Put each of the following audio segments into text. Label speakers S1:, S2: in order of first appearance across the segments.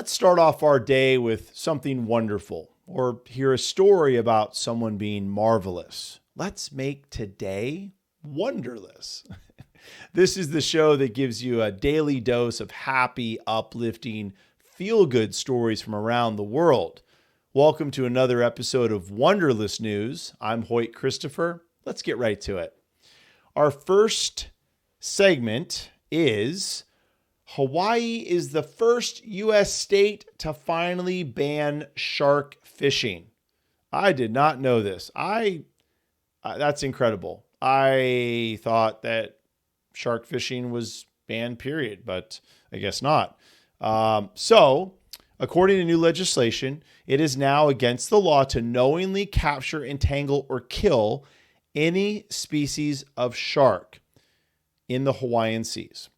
S1: Let's start off our day with something wonderful or hear a story about someone being marvelous. Let's make today wonderless. This is the show that gives you a daily dose of happy, uplifting, feel-good stories from around the world. Welcome to another episode of Wonderlous News. I'm Hoyt Christopher. Let's get right to it. Our first segment is Hawaii is the first U.S. state to finally ban shark fishing. I did not know this. That's incredible. I thought that shark fishing was banned, period, but I guess not. So, according to new legislation, it is now against the law to knowingly capture, entangle, or kill any species of shark in the Hawaiian seas.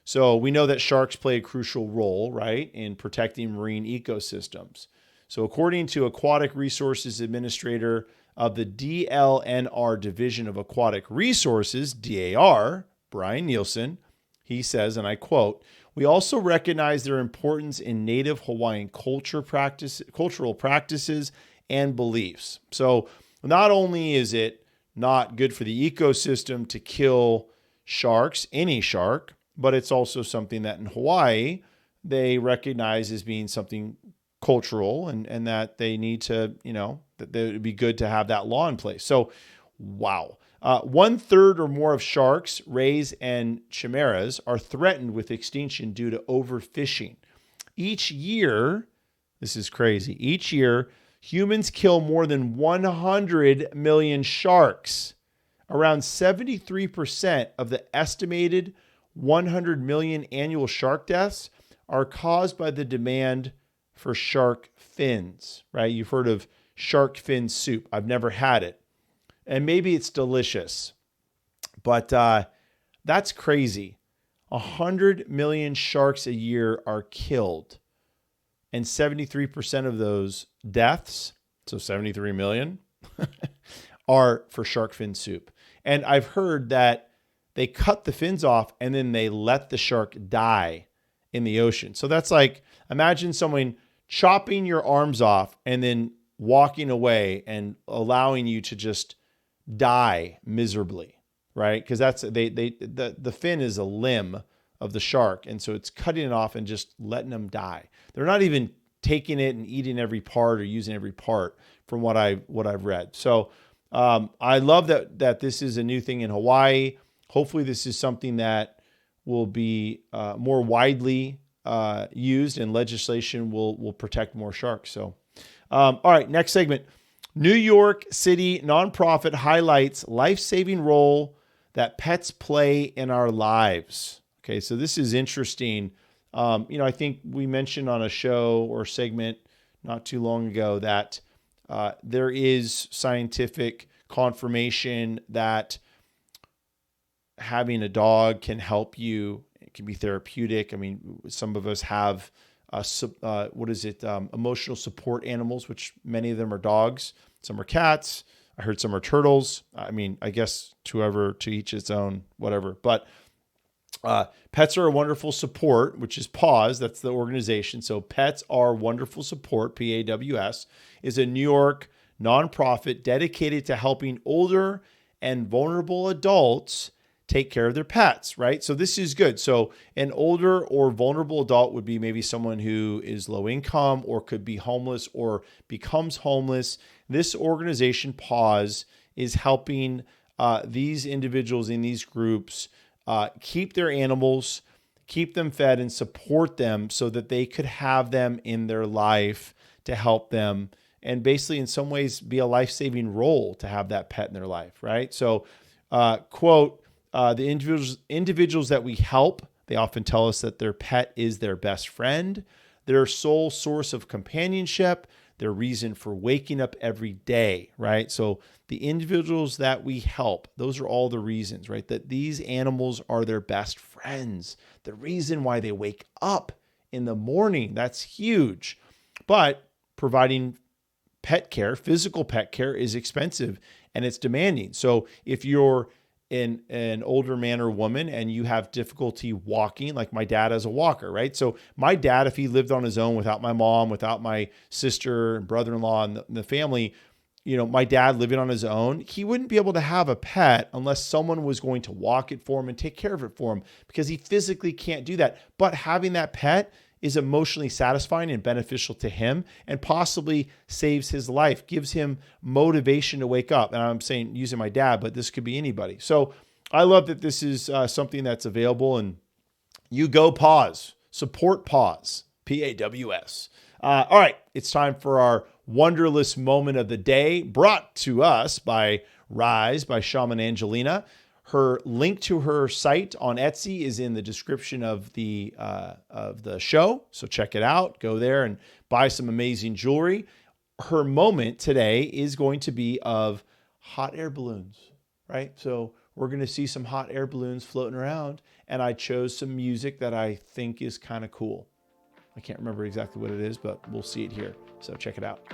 S1: So we know that sharks play a crucial role, right, in protecting marine ecosystems. So according to Aquatic Resources Administrator of the DLNR Division of Aquatic Resources, DAR, Brian Nielsen, he says, and I quote, "We also recognize their importance in native Hawaiian cultural practices and beliefs." So not only is it not good for the ecosystem to kill sharks, any shark, but it's also something that in Hawaii they recognize as being something cultural and that they need to, that it would be good to have that law in place. So, wow. 1/3 or more of sharks, rays, and chimeras are threatened with extinction due to overfishing. Each year, this is crazy, each year, humans kill more than 100 million sharks. Around 73% of the estimated 100 million annual shark deaths are caused by the demand for shark fins, right? You've heard of shark fin soup. I've never had it. And maybe it's delicious, but that's crazy. 100 million sharks a year are killed, and 73% of those deaths, so 73 million, are for shark fin soup. And I've heard that they cut the fins off and then they let the shark die in the ocean. So that's like, imagine someone chopping your arms off and then walking away and allowing you to just die miserably, right? Because that's the fin is a limb of the shark, and so it's cutting it off and just letting them die. They're not even taking it and eating every part or using every part, from what I've read. So I love that this is a new thing in Hawaii. Hopefully this is something that will be more widely used, and legislation will protect more sharks. So, all right, next segment. New York City nonprofit highlights life-saving role that pets play in our lives. Okay, so this is interesting. I think we mentioned on a show or segment not too long ago that there is scientific confirmation that having a dog can help you. It can be therapeutic. I mean, some of us have emotional support animals, which many of them are dogs. Some are cats. I heard some are turtles. I mean, I guess to each its own, whatever. But Pets Are a Wonderful Support, which is PAWS, that's the organization. So Pets Are Wonderful Support, PAWS, is a New York nonprofit dedicated to helping older and vulnerable adults take care of their pets, right? So this is good. So an older or vulnerable adult would be maybe someone who is low income or could be homeless or becomes homeless. This organization, PAWS, is helping these individuals in these groups keep their animals, keep them fed, and support them so that they could have them in their life to help them, and basically in some ways be a life-saving role to have that pet in their life, right? So, quote, the individuals that we help, they often tell us that their pet is their best friend, their sole source of companionship, their reason for waking up every day, right? So the individuals that we help, those are all the reasons, right? That these animals are their best friends. The reason why they wake up in the morning, that's huge. But providing pet care, physical pet care, is expensive and it's demanding. So if you're an older man or woman and you have difficulty walking, like my dad as a walker, right? So my dad, if he lived on his own without my mom, without my sister and brother-in-law and the family, my dad living on his own, he wouldn't be able to have a pet unless someone was going to walk it for him and take care of it for him because he physically can't do that. But having that pet is emotionally satisfying and beneficial to him and possibly saves his life, gives him motivation to wake up. And I'm saying using my dad, but this could be anybody. So I love that this is something that's available, and you go Paws, support Paws, Paws. All right, it's time for our Wonderlous moment of the day, brought to us by Rise by Shaman Angelina. Her link to her site on Etsy is in the description of the show, so check it out. Go there and buy some amazing jewelry. Her moment today is going to be of hot air balloons, right? So we're going to see some hot air balloons floating around, and I chose some music that I think is kind of cool. I can't remember exactly what it is, but we'll see it here. So check it out.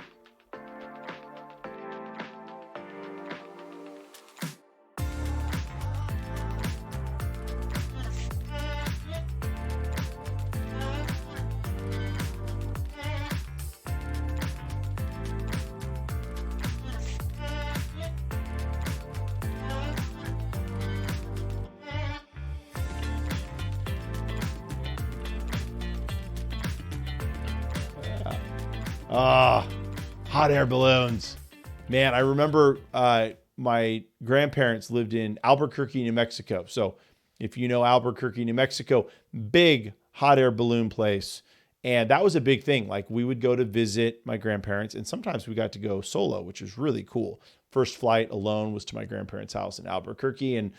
S1: Hot air balloons. Man, I remember my grandparents lived in Albuquerque, New Mexico. So if you know Albuquerque, New Mexico, big hot air balloon place. And that was a big thing. Like we would go to visit my grandparents, and sometimes we got to go solo, which was really cool. First flight alone was to my grandparents' house in Albuquerque. And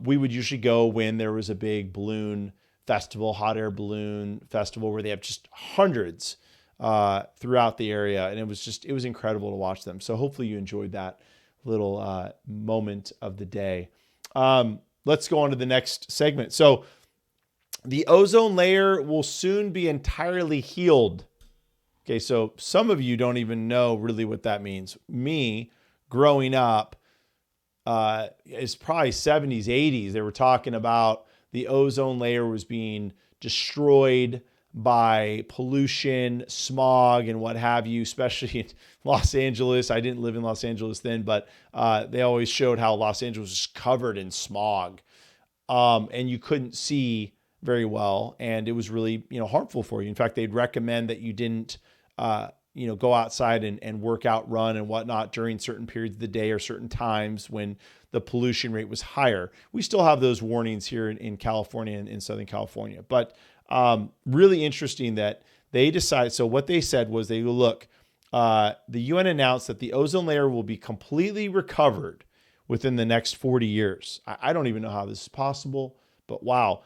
S1: we would usually go when there was a big balloon festival, hot air balloon festival, where they have just hundreds throughout the area. And it was incredible to watch them. So hopefully you enjoyed that little moment of the day. Let's go on to the next segment. So the ozone layer will soon be entirely healed. Okay, so some of you don't even know really what that means. Me, growing up, it's probably 70s, 80s. They were talking about the ozone layer was being destroyed by pollution, smog, and what have you, especially in Los Angeles. I didn't live in Los Angeles then, but they always showed how Los Angeles was covered in smog, and you couldn't see very well, and it was really harmful for you. In fact, they'd recommend that you didn't go outside and work out, run, and whatnot during certain periods of the day or certain times when the pollution rate was higher. We still have those warnings here in California and in Southern California, but really interesting that they decided. So what they said was they go, look, the UN announced that the ozone layer will be completely recovered within the next 40 years. I don't even know how this is possible, but wow.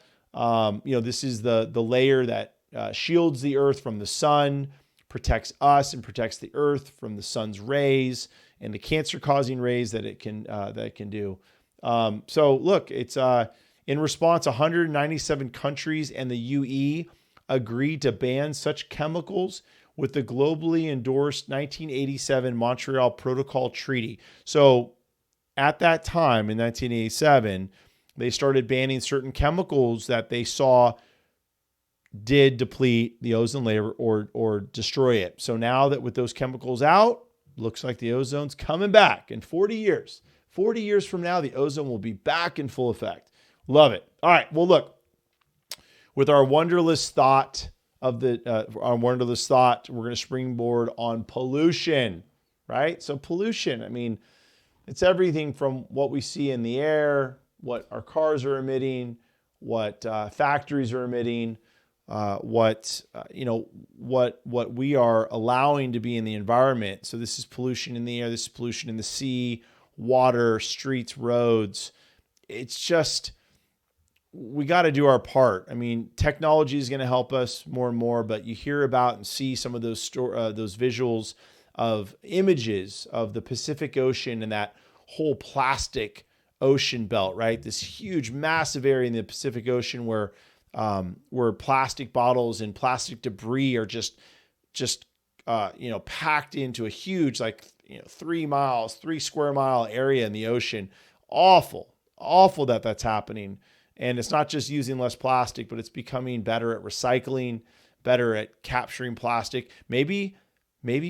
S1: This is the layer that shields the earth from the sun, protects us and protects the earth from the sun's rays and the cancer-causing rays that it can do. So look, it's in response, 197 countries and the UE agreed to ban such chemicals with the globally endorsed 1987 Montreal Protocol Treaty. So at that time in 1987, they started banning certain chemicals that they saw did deplete the ozone layer or destroy it. So now that with those chemicals out, looks like the ozone's coming back in 40 years. 40 years from now, the ozone will be back in full effect. Love it. All right. Well, look, with our Wonderlous thought we're going to springboard on pollution, right? So pollution, I mean, it's everything from what we see in the air, what our cars are emitting, what factories are emitting, what we are allowing to be in the environment. So this is pollution in the air. This is pollution in the sea, water, streets, roads. It's just, we got to do our part. I mean, technology is going to help us more and more, but you hear about and see some of those visuals of images of the Pacific Ocean and that whole plastic ocean belt, right? This huge, massive area in the Pacific Ocean where plastic bottles and plastic debris are just packed into a huge 3 square mile area in the ocean. Awful awful that that's happening. And it's not just using less plastic, but it's becoming better at recycling, better at capturing plastic, maybe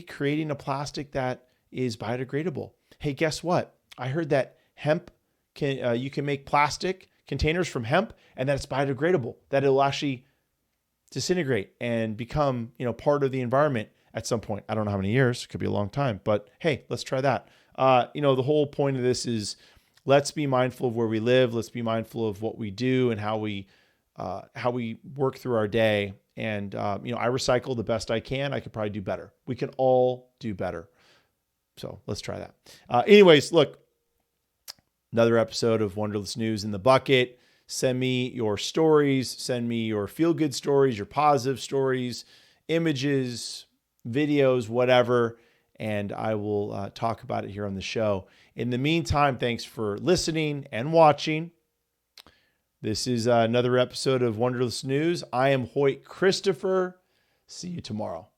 S1: creating a plastic that is biodegradable. Hey, guess what? I heard that hemp you can make plastic containers from hemp, and that it's biodegradable, that it'll actually disintegrate and become, part of the environment at some point. I don't know how many years, it could be a long time, but hey, let's try that. The whole point of this is let's be mindful of where we live. Let's be mindful of what we do and how we work through our day. And, I recycle the best I can. I could probably do better. We can all do better. So let's try that. Anyways, look, another episode of Wonderlous News in the bucket. Send me your stories. Send me your feel-good stories, your positive stories, images, videos, whatever. And I will talk about it here on the show. In the meantime, thanks for listening and watching. This is another episode of Wonderless News. I am Hoyt Christopher. See you tomorrow.